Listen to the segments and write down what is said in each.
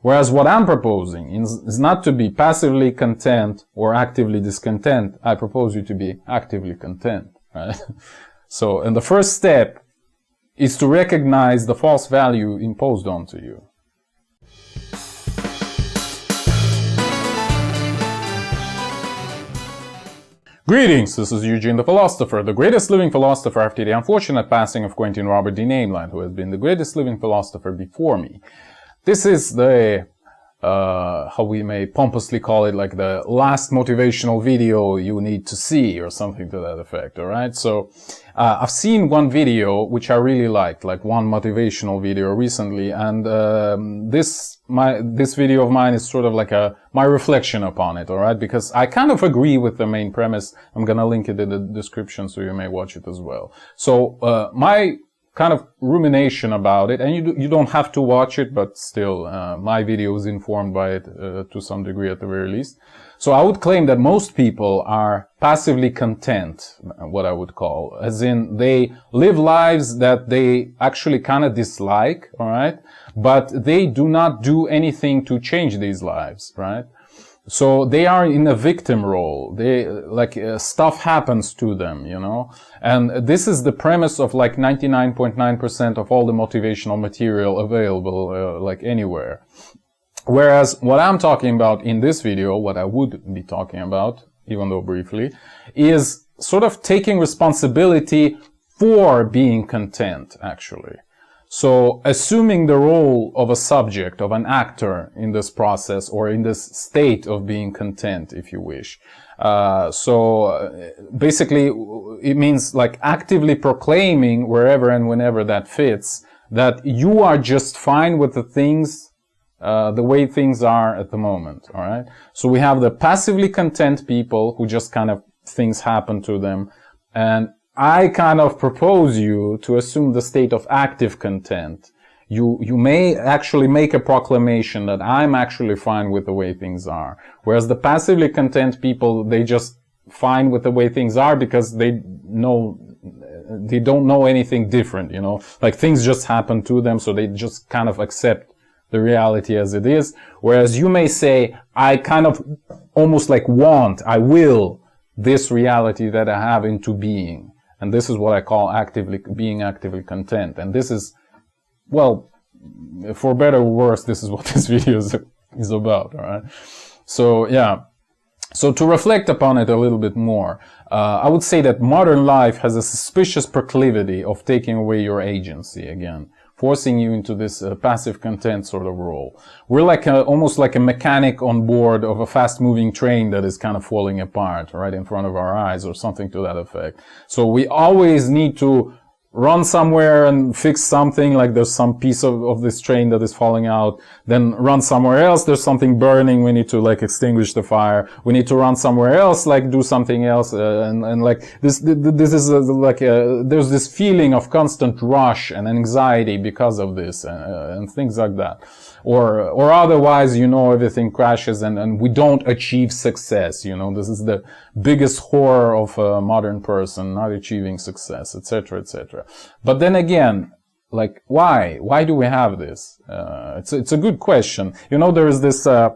Whereas what I'm proposing is not to be passively content or actively discontent. I propose you to be actively content, right? So, and the first step is to recognize the false value imposed onto you. Greetings, this is Eugene the Philosopher, the greatest living philosopher after the unfortunate passing of Quentin Robert D. Nameline, who has been the greatest living philosopher before me. This is the, how we may pompously call it, like the last motivational video you need to see, or something to that effect, alright? So, I've seen one video which I really liked, like one motivational video recently, and this video of mine is sort of like my reflection upon it, alright? Because I kind of agree with the main premise. I'm gonna link it in the description so you may watch it as well. So, my kind of rumination about it, and you don't have to watch it, but still, my video is informed by it to some degree at the very least. So I would claim that most people are passively content, what I would call, as in they live lives that they actually kind of dislike, alright? But they do not do anything to change these lives, right? So they are in a victim role. They, like, stuff happens to them, you know? And this is the premise of like 99.9% of all the motivational material available, like anywhere. Whereas what I'm talking about in this video, what I would be talking about, even though briefly, is sort of taking responsibility for being content, actually. So, assuming the role of a subject, of an actor in this process, or in this state of being content, if you wish. Basically, it means like actively proclaiming wherever and whenever that fits, that you are just fine with the things, the way things are at the moment, alright? So we have the passively content people who just kind of, things happen to them, and I kind of propose you to assume the state of active content. You may actually make a proclamation that I'm actually fine with the way things are. Whereas the passively content people, they just fine with the way things are because they don't know anything different, you know? Like things just happen to them, so they just kind of accept the reality as it is. Whereas you may say, I kind of almost like I will this reality that I have into being. And this is what I call being actively content. And this is, well, for better or worse, this is what this video is about, alright? So, yeah. So to reflect upon it a little bit more, I would say that modern life has a suspicious proclivity of taking away your agency again, forcing you into this passive content sort of role. We're like almost like a mechanic on board of a fast-moving train that is kind of falling apart right in front of our eyes, or something to that effect. So we always need to run somewhere and fix something, like there's some piece of this train that is falling out, then run somewhere else, there's something burning, we need to like extinguish the fire, we need to run somewhere else, like do something else, and like this is there's this feeling of constant rush and anxiety because of this, and things like that. Or otherwise, you know, everything crashes and we don't achieve success, you know, this is the biggest horror of a modern person, not achieving success, etc., etc. But then again, like, why? Why do we have this? It's a good question. You know, there is this, I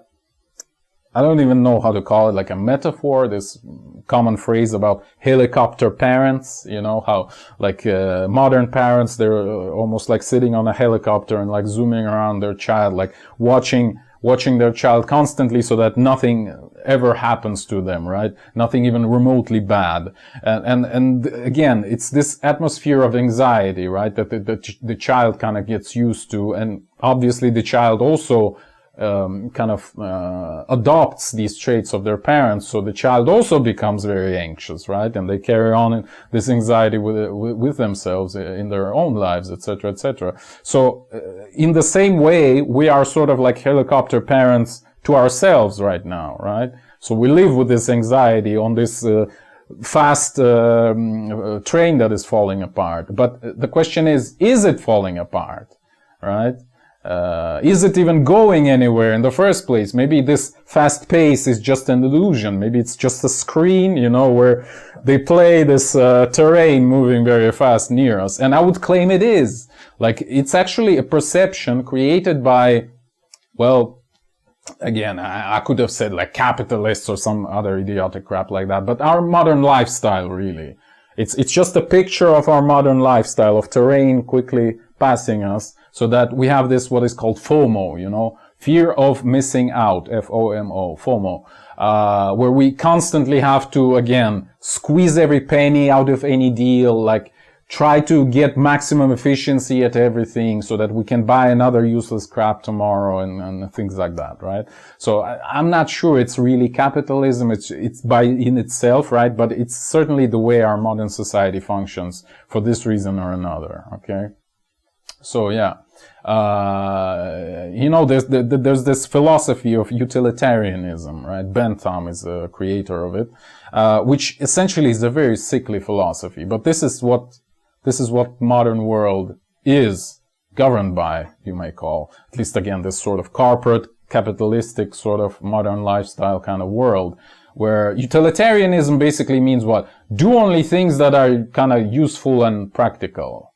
don't even know how to call it, like a metaphor, this common phrase about helicopter parents, you know, how, like, modern parents, they're almost like sitting on a helicopter and like zooming around their child, like watching their child constantly so that nothing ever happens to them, right? Nothing even remotely bad. And again, it's this atmosphere of anxiety, right? That the child kind of gets used to, and obviously the child also adopts these traits of their parents, so the child also becomes very anxious, right? And they carry on this anxiety with themselves in their own lives, etc., etc. So, in the same way, we are sort of like helicopter parents to ourselves right now, right? So we live with this anxiety on this fast train that is falling apart. But the question is it falling apart, right? Is it even going anywhere in the first place? Maybe this fast pace is just an illusion. Maybe it's just a screen, you know, where they play this terrain moving very fast near us. And I would claim it is. Like, it's actually a perception created by well, again, I could have said like capitalists or some other idiotic crap like that, but our modern lifestyle, really. It's just a picture of our modern lifestyle, of terrain quickly passing us, so that we have this, what is called FOMO, you know, fear of missing out, F-O-M-O, FOMO, where we constantly have to, again, squeeze every penny out of any deal, like, try to get maximum efficiency at everything so that we can buy another useless crap tomorrow and things like that, right? So I'm not sure it's really capitalism. It's by in itself, right? But it's certainly the way our modern society functions for this reason or another, okay? So yeah, you know, there's this philosophy of utilitarianism, right? Bentham is a creator of it, which essentially is a very sickly philosophy, but this is what modern world is governed by, you may call. At least, again, this sort of corporate, capitalistic sort of modern lifestyle kind of world, where utilitarianism basically means what? Do only things that are kind of useful and practical.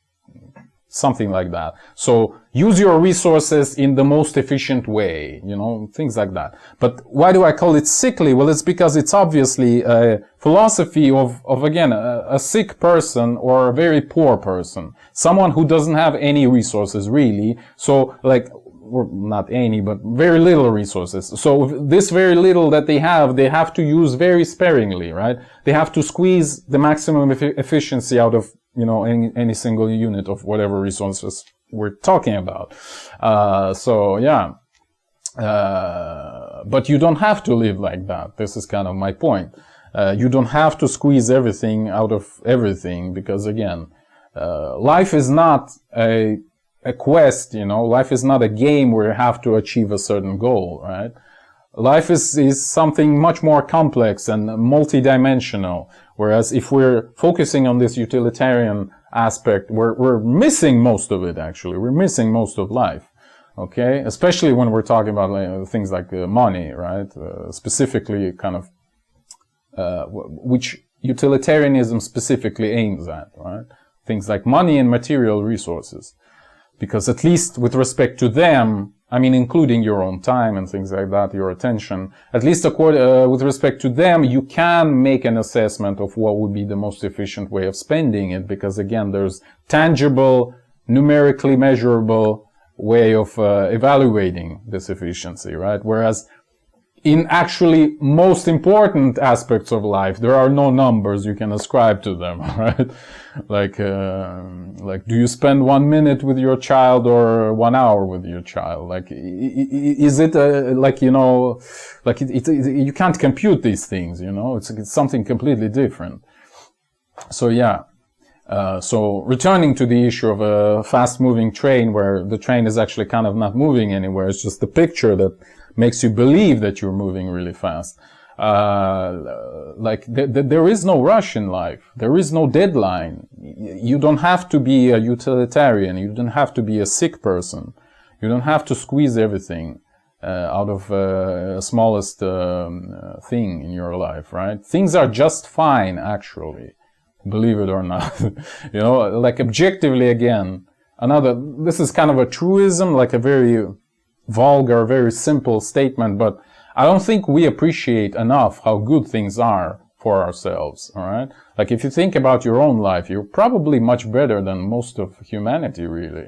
Something like that. So use your resources in the most efficient way, you know, things like that. But why do I call it sickly? Well, it's because it's obviously a philosophy of again, a sick person or a very poor person. Someone who doesn't have any resources, really. So, like, or not any, but very little resources. So this very little that they have to use very sparingly, right? They have to squeeze the maximum efficiency out of, you know, any single unit of whatever resources we're talking about. So yeah. But you don't have to live like that. This is kind of my point. You don't have to squeeze everything out of everything, because again, life is not a quest, you know. Life is not a game where you have to achieve a certain goal, right? Life is something much more complex and multidimensional. Whereas if we're focusing on this utilitarian aspect, we're missing most of it, actually. We're missing most of life, okay? Especially when we're talking about things like money, right? Specifically kind of, which utilitarianism specifically aims at, right? Things like money and material resources. Because at least with respect to them, I mean, including your own time and things like that, your attention, at least with respect to them, you can make an assessment of what would be the most efficient way of spending it. Because again, there's tangible, numerically measurable way of evaluating this efficiency, right? Whereas in actually most important aspects of life, there are no numbers you can ascribe to them, right? Like, do you spend 1 minute with your child or 1 hour with your child? Like, is it, like, you know, like you can't compute these things, you know, it's something completely different. So yeah. So returning to the issue of a fast-moving train, where the train is actually kind of not moving anywhere, it's just a picture that makes you believe that you're moving really fast. Like, there is no rush in life. There is no deadline. You don't have to be a utilitarian. You don't have to be a sick person. You don't have to squeeze everything out of smallest thing in your life, right? Things are just fine, actually. Believe it or not. You know, like, objectively, again, this is kind of a truism, like a very vulgar, very simple statement, but I don't think we appreciate enough how good things are for ourselves, alright? Like, if you think about your own life, you're probably much better than most of humanity, really.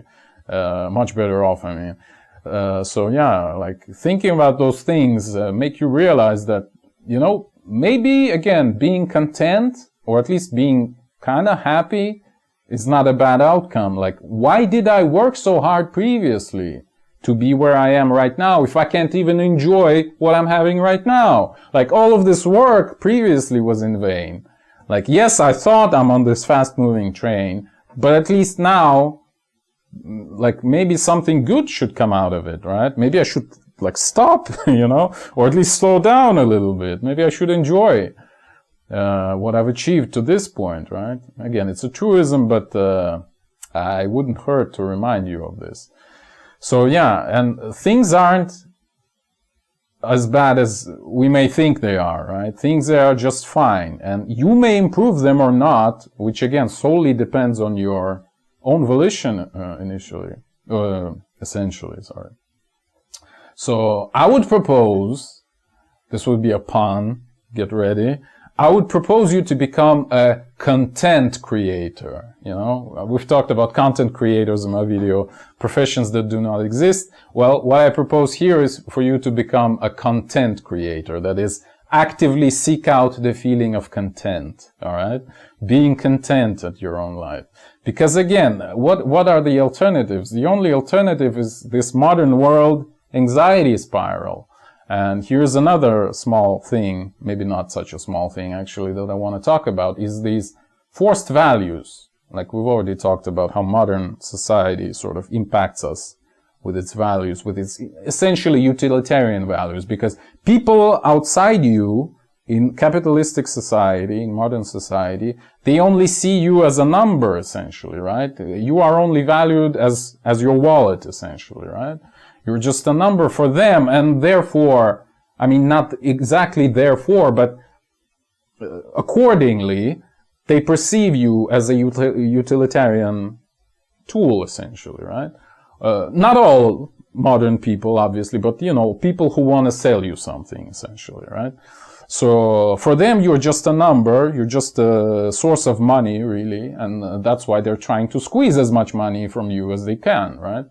Much better off, I mean. So yeah, like, thinking about those things make you realize that, you know, maybe, again, being content, or at least being kind of happy, is not a bad outcome. Like, why did I work so hard previously to be where I am right now if I can't even enjoy what I'm having right now? Like, all of this work previously was in vain. Like, yes, I thought I'm on this fast-moving train, but at least now, like, maybe something good should come out of it, right? Maybe I should, like, stop, you know, or at least slow down a little bit. Maybe I should enjoy what I've achieved to this point, right? Again, it's a truism, but I wouldn't hurt to remind you of this. So yeah, and things aren't as bad as we may think they are, right? Things are just fine, and you may improve them or not, which again solely depends on your own volition essentially, sorry. So I would propose, this would be a pun, get ready, I would propose you to become a content creator. You know, we've talked about content creators in my video, professions that do not exist. Well, what I propose here is for you to become a content creator. That is, actively seek out the feeling of content. All right, being content at your own life. Because again, what are the alternatives? The only alternative is this modern world anxiety spiral. And here's another small thing, maybe not such a small thing actually, that I want to talk about, is these forced values. Like we've already talked about how modern society sort of impacts us with its values, with its essentially utilitarian values, because people outside you in capitalistic society, in modern society, they only see you as a number essentially, right? You are only valued as your wallet essentially, right? You're just a number for them, and therefore, I mean, not exactly therefore, but accordingly, they perceive you as a utilitarian tool, essentially, right? Not all modern people, obviously, but, you know, people who want to sell you something, essentially, right? So, for them, you're just a number, you're just a source of money, really, and that's why they're trying to squeeze as much money from you as they can, right?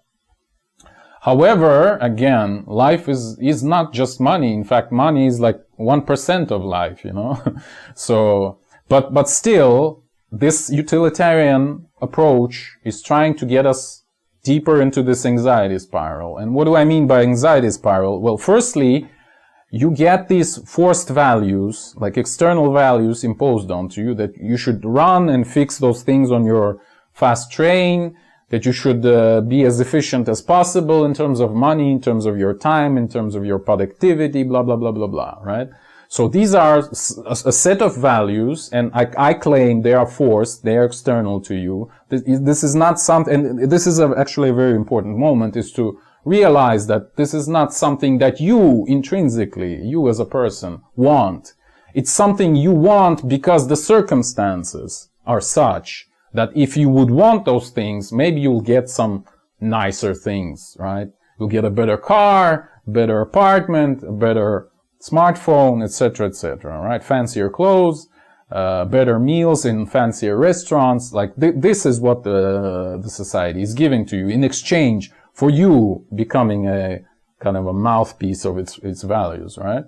However, again, life is not just money. In fact, money is like 1% of life, you know. So, but still, this utilitarian approach is trying to get us deeper into this anxiety spiral. And what do I mean by anxiety spiral? Well, firstly, you get these forced values, like external values imposed onto you, that you should run and fix those things on your fast train, that you should be as efficient as possible in terms of money, in terms of your time, in terms of your productivity, blah, blah, blah, blah, blah, right? So these are a set of values, and I claim they are forced, they are external to you. This is not something, and this is actually a very important moment, is to realize that this is not something that you intrinsically, you as a person, want. It's something you want because the circumstances are such that if you would want those things, maybe you'll get some nicer things, right? You'll get a better car, better apartment, a better smartphone, etc., right? Fancier clothes, better meals in fancier restaurants. Like this is what the society is giving to you in exchange for you becoming a kind of a mouthpiece of its values, right?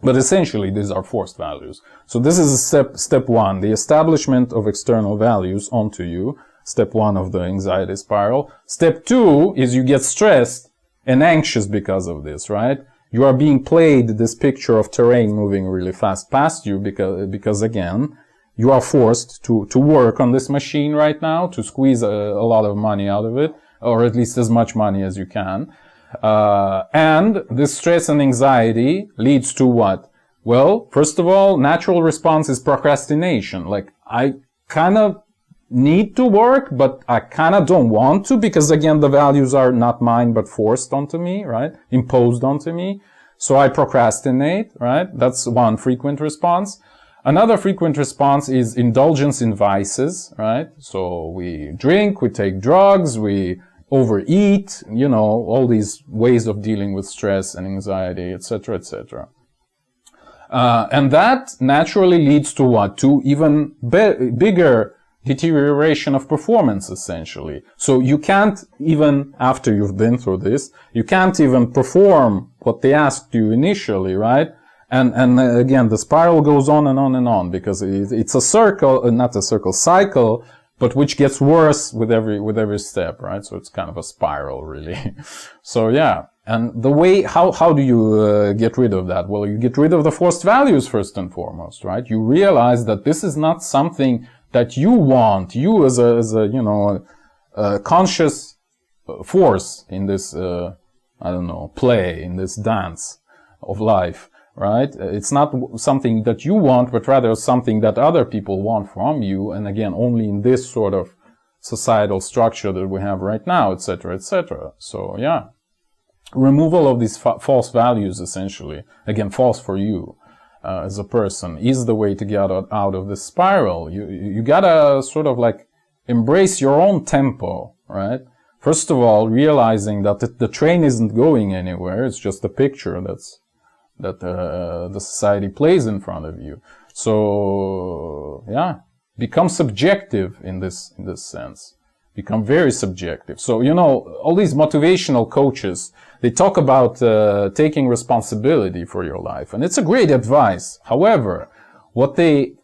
But essentially, these are forced values. So this is step one, the establishment of external values onto you. Step one of the anxiety spiral. Step two is you get stressed and anxious because of this, right? You are being played this picture of terrain moving really fast past you because again, you are forced to work on this machine right now, to squeeze a lot of money out of it, or at least as much money as you can. And this stress and anxiety leads to what? Well, first of all, natural response is procrastination. Like, I kind of need to work, but I kind of don't want to, because again, the values are not mine, but forced onto me, right? Imposed onto me. So I procrastinate, right? That's one frequent response. Another frequent response is indulgence in vices, right? So we drink, we take drugs, we overeat, you know, all these ways of dealing with stress and anxiety, etc., etc. And that naturally leads to what? To even bigger deterioration of performance, essentially. So you can't even, after you've been through this, you can't even perform what they asked you initially, right? And again, the spiral goes on and on and on, because it's a circle, not a circle, cycle, but which gets worse with every step, right? So it's kind of a spiral, really. So yeah. And the way, how do you get rid of that? Well, you get rid of the forced values first and foremost, right? You realize that this is not something that you want, you as a you know, conscious force in this, I don't know, play, in this dance of life, right? It's not something that you want, but rather something that other people want from you. And again, only in this sort of societal structure that we have right now, etc., etc. So yeah. Removal of these false values, essentially, again, false for you as a person, is the way to get out of this spiral. You gotta sort of like embrace your own tempo, right? First of all, realizing that the train isn't going anywhere. It's just a picture that the society plays in front of you. So, yeah, become subjective in this sense. Become very subjective. So, you know, all these motivational coaches, they talk about taking responsibility for your life. And it's a great advice. However, what they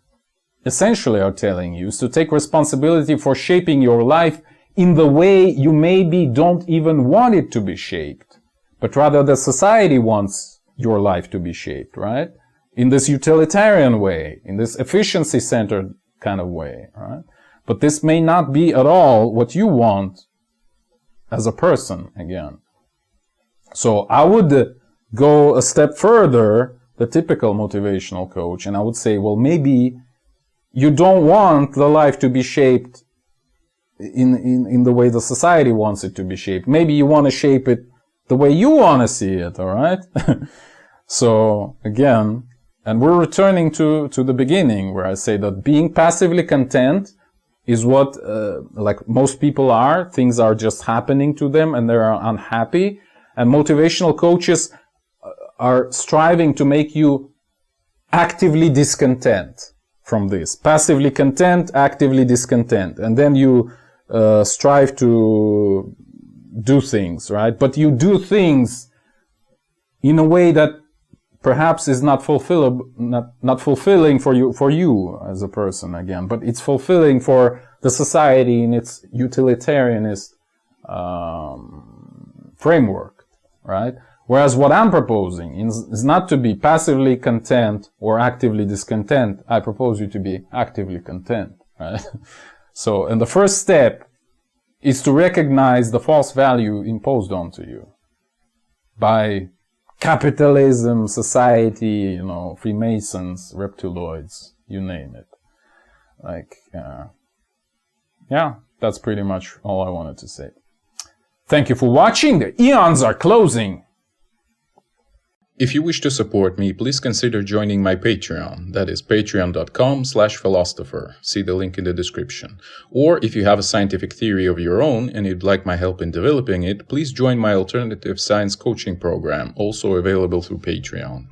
essentially are telling you is to take responsibility for shaping your life in the way you maybe don't even want it to be shaped, but rather the society wants your life to be shaped, right? In this utilitarian way, in this efficiency-centered kind of way, right? But this may not be at all what you want as a person, again. So I would go a step further, the typical motivational coach, and I would say, well, maybe you don't want the life to be shaped in the way the society wants it to be shaped. Maybe you want to shape it the way you want to see it, all right? So, again, and we're returning to the beginning where I say that being passively content is what, like most people are. Things are just happening to them and they're unhappy. And motivational coaches are striving to make you actively discontent from this. Passively content, actively discontent. And then you strive to do things, right? But you do things in a way that perhaps is not fulfilling for you as a person, again, but it's fulfilling for the society in its utilitarianist framework, right? Whereas what I'm proposing is not to be passively content or actively discontent. I propose you to be actively content, right? So, and the first step is to recognize the false value imposed onto you by capitalism, society, you know, Freemasons, reptiloids, you name it. Like, yeah, that's pretty much all I wanted to say. Thank you for watching. The eons are closing. If you wish to support me, please consider joining my Patreon. That is patreon.com/philosopher. See the link in the description. Or if you have a scientific theory of your own and you'd like my help in developing it, please join my alternative science coaching program, also available through Patreon.